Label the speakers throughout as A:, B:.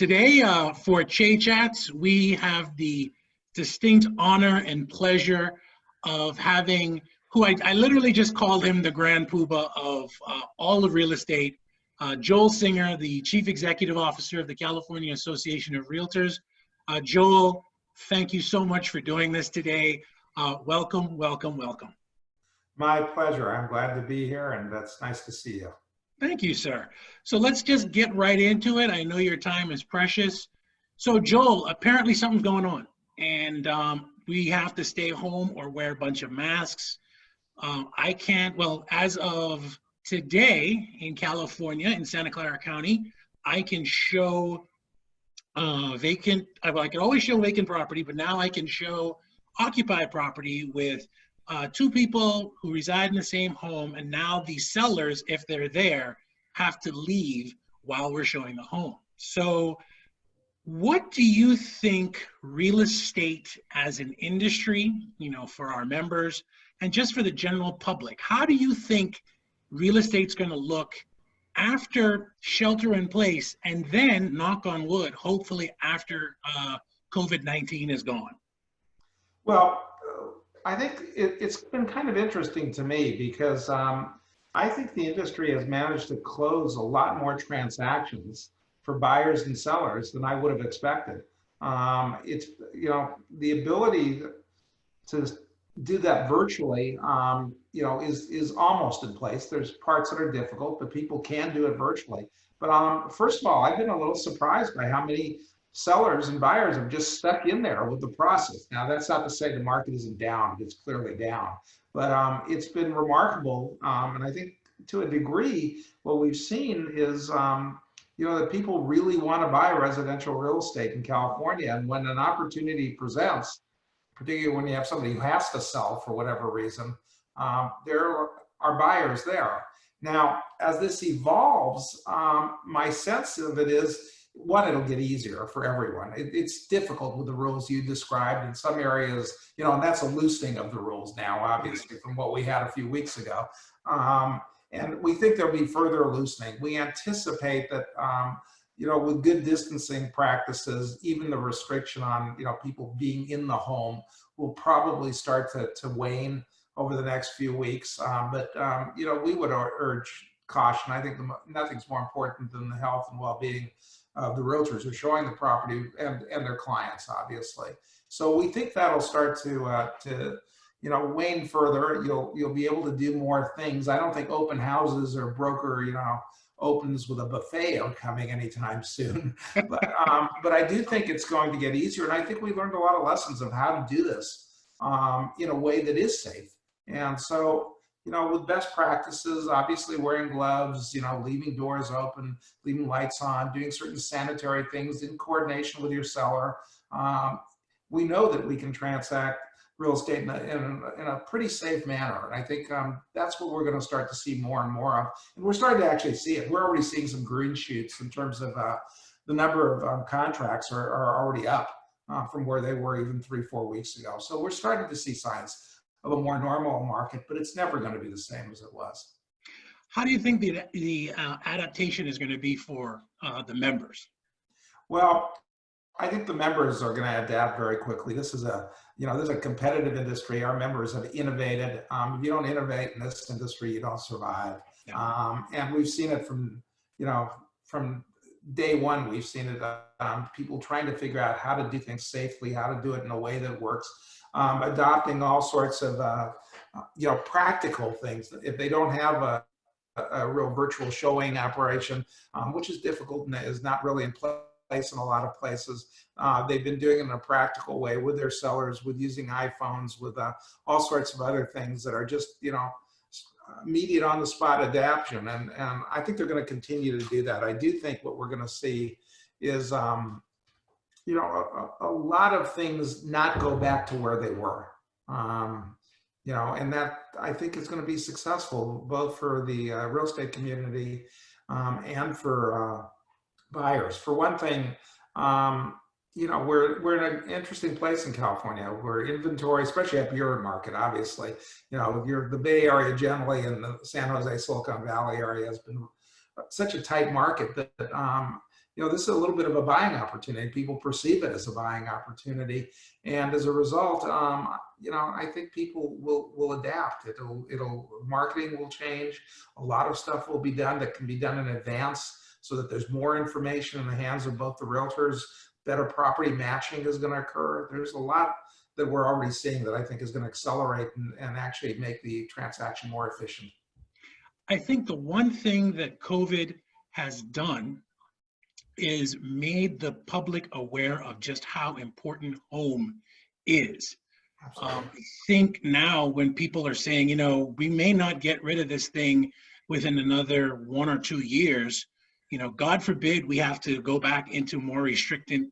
A: Today for Chea Chats, we have the distinct honor and pleasure of having, who I literally just called him the grand poobah of all of real estate, Joel Singer, the Chief Executive Officer of the California Association of Realtors. Joel, thank you so much for doing this today. Welcome, welcome, welcome.
B: My pleasure. I'm glad to be here, and it's nice to see you.
A: Thank you, sir. So let's just get right into it. I know your time is precious. So Joel, apparently something's going on, and we have to stay home or wear a bunch of masks. I can't, well, as of today in California, in Santa Clara County, I can show vacant, I can always show vacant property, but now I can show occupied property with two people who reside in the same home, and now the sellers, if they're there, have to leave while we're showing the home. So what do you think real estate as an industry, for our members and just for the general public, how do you think real estate's going to look after shelter in place, and then, knock on wood, hopefully after COVID-19 is gone?
B: Well, I think it's been kind of interesting to me because I think the industry has managed to close a lot more transactions for buyers and sellers than I would have expected. It's, the ability to do that virtually, is almost in place. There's parts that are difficult, but people can do it virtually. But first of all, I've been a little surprised by how many sellers and buyers have just stuck in there with the process. Now, that's not to say the market isn't down. It's clearly down. But it's been remarkable. And I think to a degree, what we've seen is, that people really want to buy residential real estate in California. And when an opportunity presents, particularly when you have somebody who has to sell for whatever reason, there are buyers there. Now, as this evolves, my sense of it is, one, it'll get easier for everyone. It's difficult with the rules you described in some areas, and that's a loosening of the rules now, obviously, from what we had a few weeks ago. And we think there'll be further loosening. We anticipate that, with good distancing practices, even the restriction on, people being in the home will probably start to wane over the next few weeks. But we would urge caution. I think nothing's more important than the health and well-being of the realtors who are showing the property and their clients, obviously. So we think that'll start to wane further. You'll be able to do more things. I don't think open houses or broker, opens with a buffet are coming anytime soon. But I do think it's going to get easier. And I think we learned a lot of lessons of how to do this in a way that is safe. And so, with best practices, obviously wearing gloves, leaving doors open, leaving lights on, doing certain sanitary things in coordination with your seller. We know that we can transact real estate in a pretty safe manner. And I think that's what we're going to start to see more and more of. And we're starting to actually see it. We're already seeing some green shoots in terms of the number of contracts are already up from where they were even 3-4 weeks ago. So we're starting to see signs of a more normal market, but it's never going to be the same as it was.
A: How do you think the adaptation is going to be for the members?
B: Well, I think the members are going to adapt very quickly. This is this is a competitive industry. Our members have innovated. If you don't innovate in this industry, you don't survive. Yeah. And we've seen it from day one. We've seen it, people trying to figure out how to do things safely, how to do it in a way that works. Adopting all sorts of, practical things. If they don't have a real virtual showing operation, which is difficult and is not really in place in a lot of places, they've been doing it in a practical way with their sellers, with using iPhones, with all sorts of other things that are just, immediate on-the-spot adaptation. And I think they're going to continue to do that. I do think what we're going to see is, a lot of things not go back to where they were, and that I think is going to be successful both for the real estate community and for buyers. For one thing, we're in an interesting place in California where inventory, especially up your market, obviously, the Bay Area generally and the San Jose, Silicon Valley area has been such a tight market that this is a little bit of a buying opportunity. People perceive it as a buying opportunity. And as a result, I think people will adapt. Marketing will change. A lot of stuff will be done that can be done in advance so that there's more information in the hands of both the realtors. Better property matching is going to occur. There's a lot that we're already seeing that I think is going to accelerate and actually make the transaction more efficient.
A: I think the one thing that COVID has done is made the public aware of just how important home is. I think now when people are saying, we may not get rid of this thing within another 1 or 2 years, God forbid we have to go back into more restricted,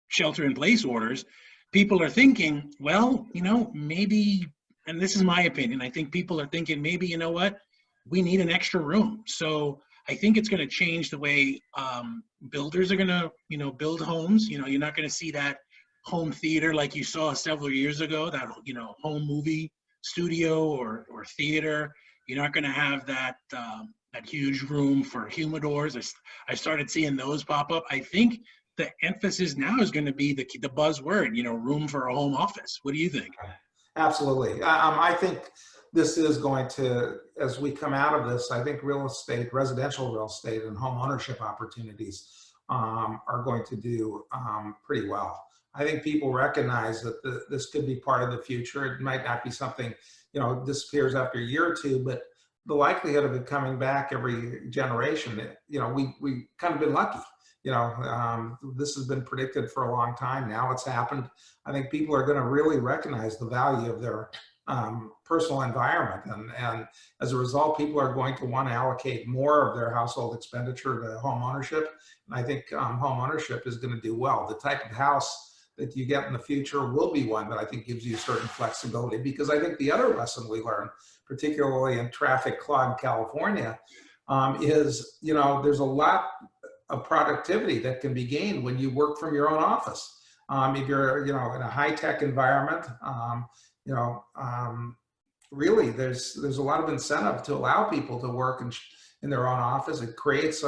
A: shelter in place orders. People are thinking, well, maybe, and this is my opinion, I think people are thinking maybe, you know what, we need an extra room. So I think it's going to change the way builders are going to, build homes. You're not going to see that home theater like you saw several years ago, that, home movie studio or theater. You're not going to have that that huge room for humidors. I started seeing those pop up. I think the emphasis now is going to be the buzzword, room for a home office. What do you think?
B: Absolutely. I think this is going to, as we come out of this, I think real estate, residential real estate and home ownership opportunities are going to do pretty well. I think people recognize that this could be part of the future. It might not be something, disappears after a year or two, but the likelihood of it coming back every generation, we kind of been lucky. This has been predicted for a long time. Now it's happened. I think people are going to really recognize the value of their personal environment. And as a result, people are going to want to allocate more of their household expenditure to home ownership. And I think home ownership is going to do well. The type of house that you get in the future will be one that I think gives you certain flexibility, because I think the other lesson we learned, particularly in traffic clogged California, is, there's a lot of productivity that can be gained when you work from your own office. If you're, in a high-tech environment, really there's a lot of incentive to allow people to work in their own office. It creates,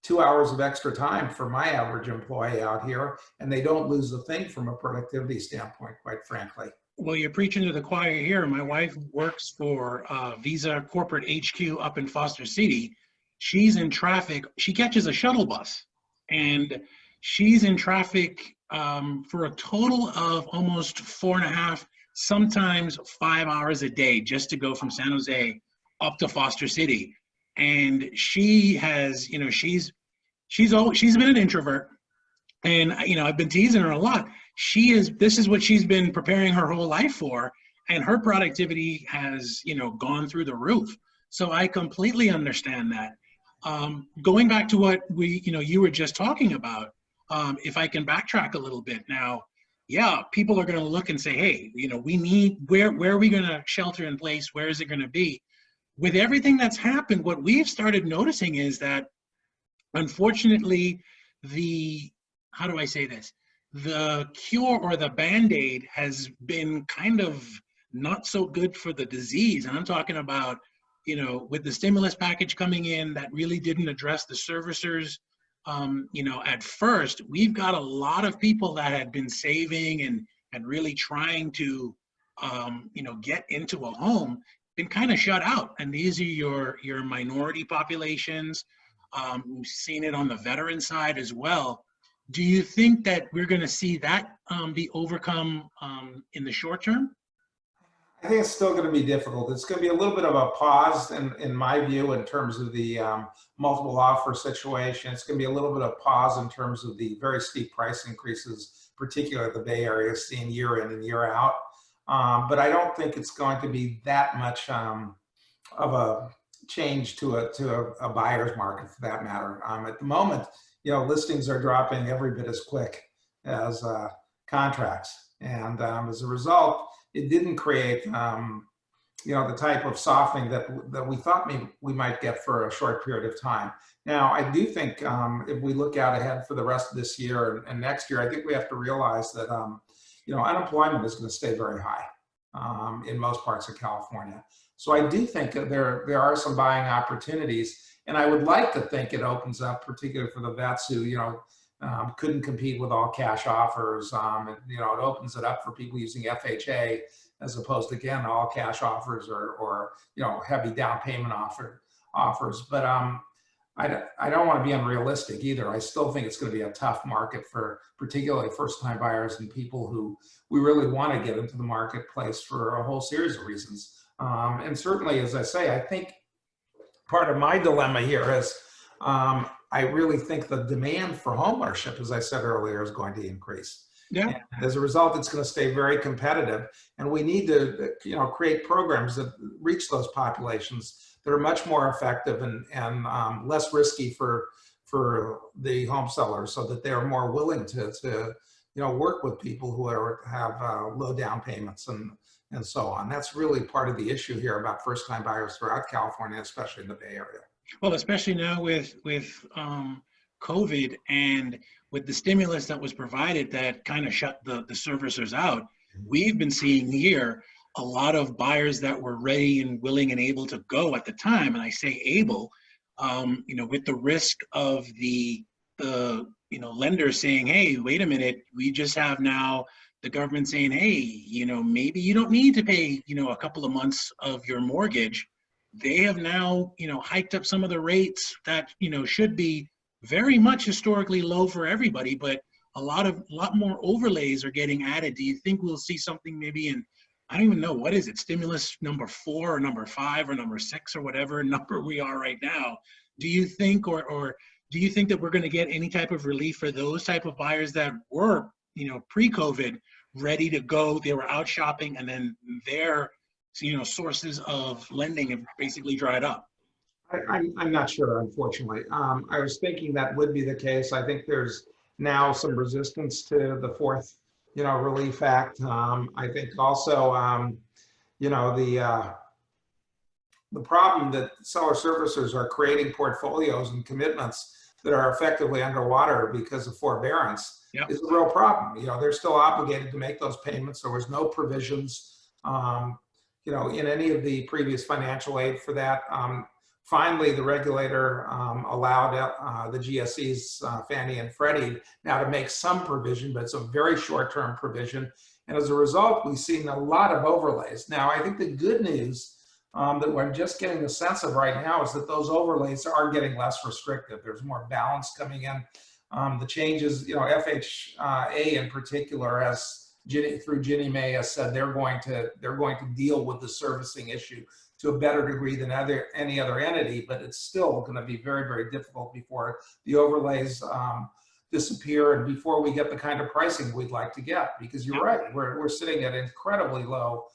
B: 2 hours of extra time for my average employee out here, and they don't lose a thing from a productivity standpoint, quite frankly.
A: Well, you're preaching to the choir here. My wife works for Visa Corporate HQ up in Foster City. She's in traffic. She catches a shuttle bus, and she's in traffic for a total of almost 4.5, sometimes 5 hours a day just to go from San Jose up to Foster City. And she has, she's been an introvert, and I've been teasing her a lot. This is what she's been preparing her whole life for, and her productivity has, gone through the roof. So I completely understand that. Going back to what you were just talking about, if I can backtrack a little bit now, yeah, people are going to look and say, hey, we need, where are we going to shelter in place? Where is it going to be? With everything that's happened, what we've started noticing is that, unfortunately, how do I say this? The cure or the Band-Aid has been kind of not so good for the disease. And I'm talking about, with the stimulus package coming in that really didn't address the servicers, at first, we've got a lot of people that had been saving and really trying to, get into a home, been kind of shut out. And these are your minority populations. We've seen it on the veteran side as well. Do you think that we're going to see that be overcome in the short term?
B: I think it's still going to be difficult. It's going to be a little bit of a pause, in my view, in terms of the multiple offer situation. It's going to be a little bit of pause in terms of the very steep price increases, particularly the Bay Area, seeing year in and year out. But I don't think it's going to be that much of a change to a buyer's market, for that matter. At the moment, listings are dropping every bit as quick as contracts, and as a result, it didn't create the type of softening that we thought we might get for a short period of time. Now, I do think if we look out ahead for the rest of this year and next year, I think we have to realize that unemployment is going to stay very high. in most parts of California. So I do think that there are some buying opportunities, and I would like to think it opens up, particularly for the vets who, couldn't compete with all cash offers. It opens it up for people using FHA as opposed to, again, all cash offers or heavy down payment offers. But I don't want to be unrealistic either. I still think it's going to be a tough market for particularly first-time buyers and people who we really want to get into the marketplace for a whole series of reasons. And certainly, as I say, I think part of my dilemma here is I really think the demand for homeownership, as I said earlier, is going to increase.
A: Yeah.
B: And as a result, it's going to stay very competitive. And we need to, create programs that reach those populations that are much more effective and less risky for the home sellers, so that they're more willing to work with people who have low down payments and so on. That's really part of the issue here about first-time buyers throughout California, especially in the Bay Area.
A: Well, especially now with COVID and with the stimulus that was provided that kind of shut the servicers out, we've been seeing here a lot of buyers that were ready and willing and able to go at the time. And I say able, with the risk of the lender saying, hey, wait a minute, we just have now the government saying, hey, maybe you don't need to pay, a couple of months of your mortgage. They have now, hiked up some of the rates that, should be very much historically low for everybody, but a lot more overlays are getting added. Do you think we'll see something maybe in, I don't even know, what is it, stimulus number 4 or number 5 or number 6 or whatever number we are right now? Do you think, or do you think that we're going to get any type of relief for those type of buyers that were, pre-COVID ready to go, they were out shopping, and then their, sources of lending have basically dried up?
B: I'm not sure, unfortunately. I was thinking that would be the case. I think there's now some resistance to the fourth, Relief Act. I think also, the problem that seller servicers are creating portfolios and commitments that are effectively underwater because of forbearance is a real problem. They're still obligated to make those payments. There was no provisions, in any of the previous financial aid for that. Finally, the regulator allowed the GSEs, Fannie and Freddie, now to make some provision, but it's a very short-term provision. And as a result, we've seen a lot of overlays. Now, I think the good news that we're just getting the sense of right now is that those overlays are getting less restrictive. There's more balance coming in. The changes, FHA in particular, through Ginnie Mae, has said they're going to deal with the servicing issue to a better degree than any other entity, but it's still going to be very, very difficult before the overlays disappear and before we get the kind of pricing we'd like to get. Because you're right, we're sitting at incredibly low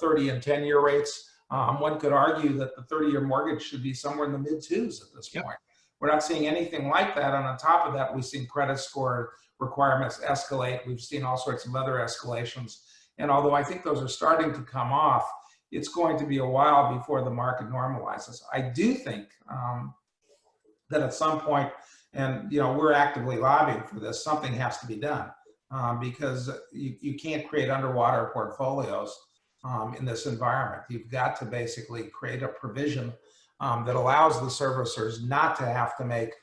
B: 30 and 10-year rates. One could argue that the 30-year mortgage should be somewhere in the mid-2s at this point. We're not seeing anything like that. And on top of that, we've seen credit score requirements escalate. We've seen all sorts of other escalations. And although I think those are starting to come off, it's going to be a while before the market normalizes. I do think that at some point, and we're actively lobbying for this, something has to be done because you can't create underwater portfolios in this environment. You've got to basically create a provision that allows the servicers not to have to make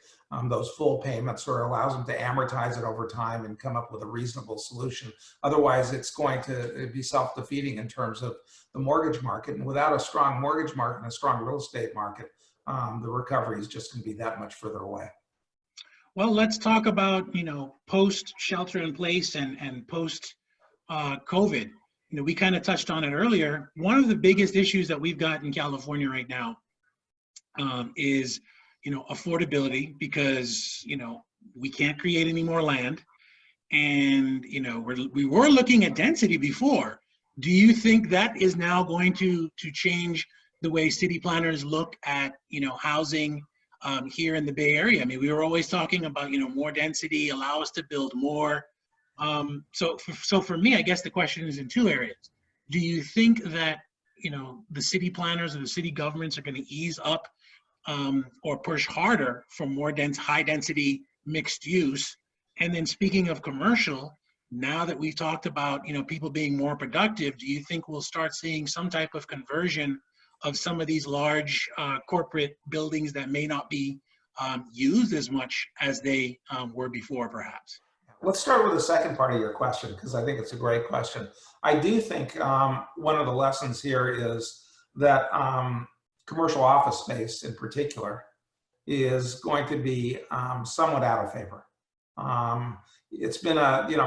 B: those full payments, or allows them to amortize it over time and come up with a reasonable solution. Otherwise, it's going to be self-defeating in terms of the mortgage market. And without a strong mortgage market and a strong real estate market, the recovery is just going to be that much further away.
A: Well, let's talk about, post shelter in place and post COVID. We kind of touched on it earlier. One of the biggest issues that we've got in California right now is affordability, because we can't create any more land, and we were looking at density before. Do you think that is now going to change the way city planners look at housing here in the Bay Area? I mean, we were always talking about more density, allow us to build more. So for me, I guess the question is in two areas. Do you think that the city planners or the city governments are going to ease up or push harder for more high density mixed use? And then speaking of commercial, now that we've talked about, people being more productive, do you think we'll start seeing some type of conversion of some of these large corporate buildings that may not be used as much as they were before, perhaps?
B: Let's start with the second part of your question, because I think it's a great question. I do think one of the lessons here is that commercial office space in particular is going to be somewhat out of favor. It's been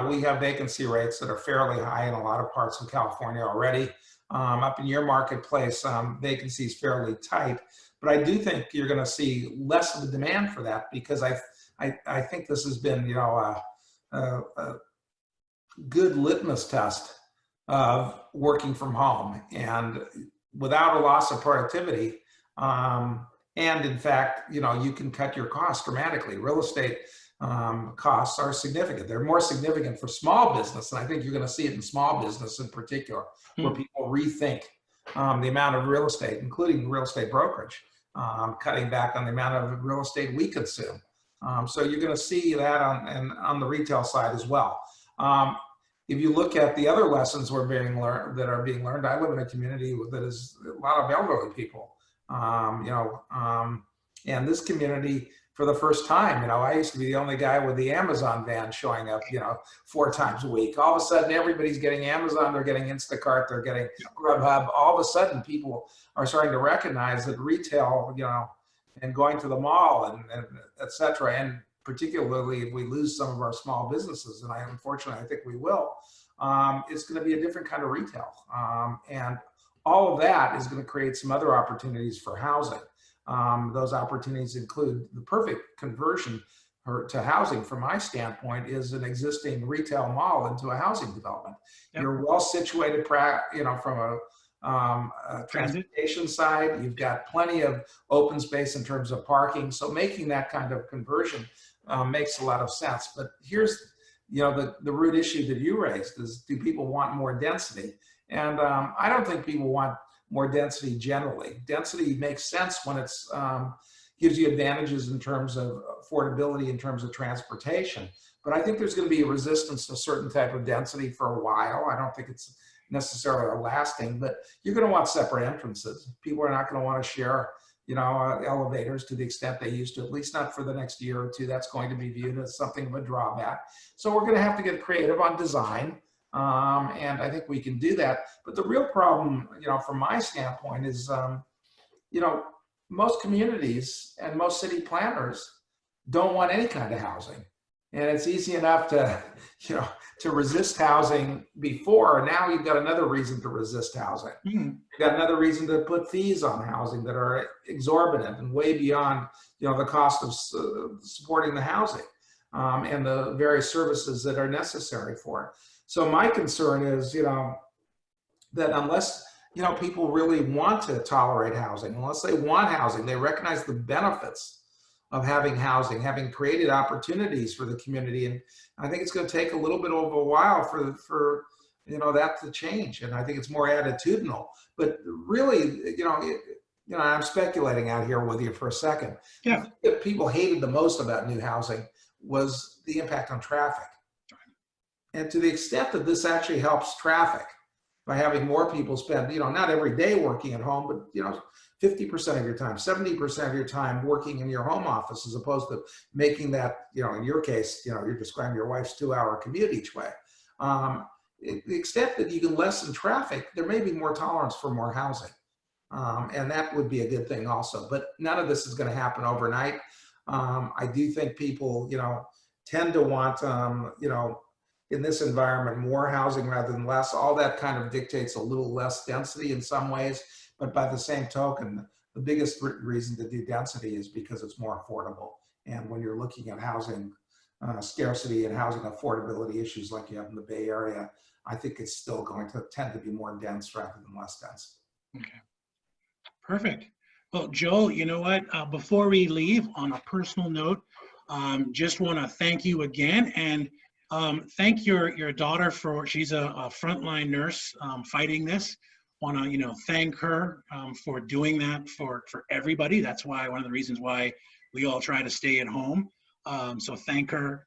B: we have vacancy rates that are fairly high in a lot of parts of California already. Up in your marketplace, vacancy is fairly tight, but I do think you're going to see less of a demand for that, because I think this has been, a good litmus test of working from home, and without a loss of productivity. And in fact, you can cut your costs dramatically. Real estate costs are significant. They're more significant for small business, and I think you're going to see it in small business in particular, where people rethink the amount of real estate, including real estate brokerage, cutting back on the amount of real estate we consume. So you're going to see that on the retail side as well. If you look at the other lessons that are being learned, I live in a community that is a lot of elderly people. And this community, for the first time, I used to be the only guy with the Amazon van showing up, 4 times a week. All of a sudden, everybody's getting Amazon, they're getting Instacart, they're getting Grubhub. All of a sudden, people are starting to recognize that retail, and going to the mall and et cetera, and particularly if we lose some of our small businesses, and unfortunately, I think we will, it's going to be a different kind of retail. And all of that is going to create some other opportunities for housing. Those opportunities include the perfect conversion to housing, from my standpoint, is an existing retail mall into a housing development. Yep. You're well situated, from a transportation side. You've got plenty of open space in terms of parking. So making that kind of conversion makes a lot of sense. But here's, the root issue that you raised is, do people want more density? And I don't think people want more density generally. Density makes sense when it's gives you advantages in terms of affordability, in terms of transportation. But I think there's going to be a resistance to a certain type of density for a while. I don't think it's necessarily lasting, but you're going to want separate entrances. People are not going to want to share, elevators to the extent they used to, at least not for the next year or two. That's going to be viewed as something of a drawback. So we're going to have to get creative on design. And I think we can do that. But the real problem, from my standpoint is, most communities and most city planners don't want any kind of housing. And it's easy enough to, to resist housing before. Now you've got another reason to resist housing. You've got another reason to put fees on housing that are exorbitant and way beyond, the cost of supporting the housing and the various services that are necessary for it. So my concern is, that unless, people really want to tolerate housing, unless they want housing, they recognize the benefits of having housing, having created opportunities for the community. And I think it's going to take a little bit of a while for that to change. And I think it's more attitudinal. But really, I'm speculating out here with you for a second.
A: Yeah.
B: The thing that people hated the most about new housing was the impact on traffic. And to the extent that this actually helps traffic by having more people spend, not every day working at home, but, 50% of your time, 70% of your time working in your home office, as opposed to making that, in your case, you're describing your wife's 2-hour commute each way. The extent that you can lessen traffic, there may be more tolerance for more housing. And that would be a good thing also. But none of this is going to happen overnight. I do think people, tend to want, in this environment, more housing rather than less. All that kind of dictates a little less density in some ways. But by the same token, the biggest reason to do density is because it's more affordable. And when you're looking at housing scarcity and housing affordability issues like you have in the Bay Area, I think it's still going to tend to be more dense rather than less dense. Okay.
A: Perfect. Well, Joel, you know what? Before we leave, on a personal note, just want to thank you again, and thank your daughter she's a frontline nurse fighting this. Want to thank her for doing that for everybody. That's why one of the reasons why we all try to stay at home. So thank her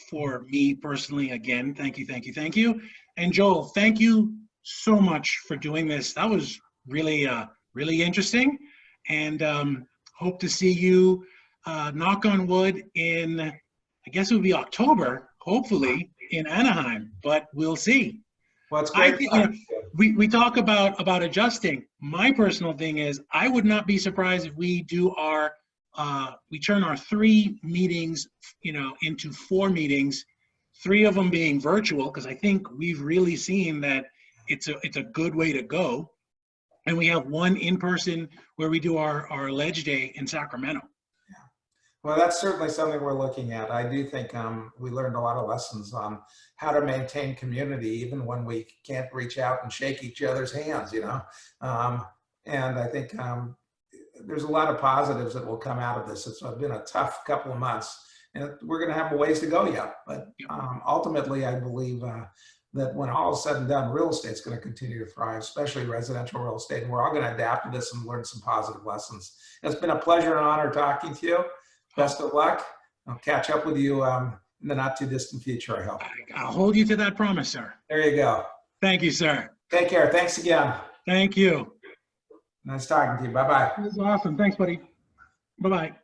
A: for me personally again. Thank you, thank you, thank you. And Joel, thank you so much for doing this. That was really, really interesting. And hope to see you, knock on wood, in, I guess it would be October, hopefully in Anaheim, but we'll see.
B: Well, it's
A: I
B: great.
A: think, we talk about adjusting. My personal thing is I would not be surprised if we do our we turn our 3 meetings, into 4 meetings, 3 of them being virtual, because I think we've really seen that it's a good way to go. And we have 1 in person where we do our Ledge Day in Sacramento.
B: Well, that's certainly something we're looking at. I do think we learned a lot of lessons on how to maintain community, even when we can't reach out and shake each other's hands, and I think there's a lot of positives that will come out of this. It's been a tough couple of months, and we're going to have a ways to go yet. But ultimately, I believe that when all is said and done, real estate's going to continue to thrive, especially residential real estate. And we're all going to adapt to this and learn some positive lessons. It's been a pleasure and honor talking to you. Best of luck. I'll catch up with you in the not too distant future, I hope.
A: I'll hold you to that promise, sir.
B: There you go.
A: Thank you, sir.
B: Take care. Thanks again.
A: Thank you.
B: Nice talking to you. Bye-bye.
A: This is awesome. Thanks, buddy. Bye-bye.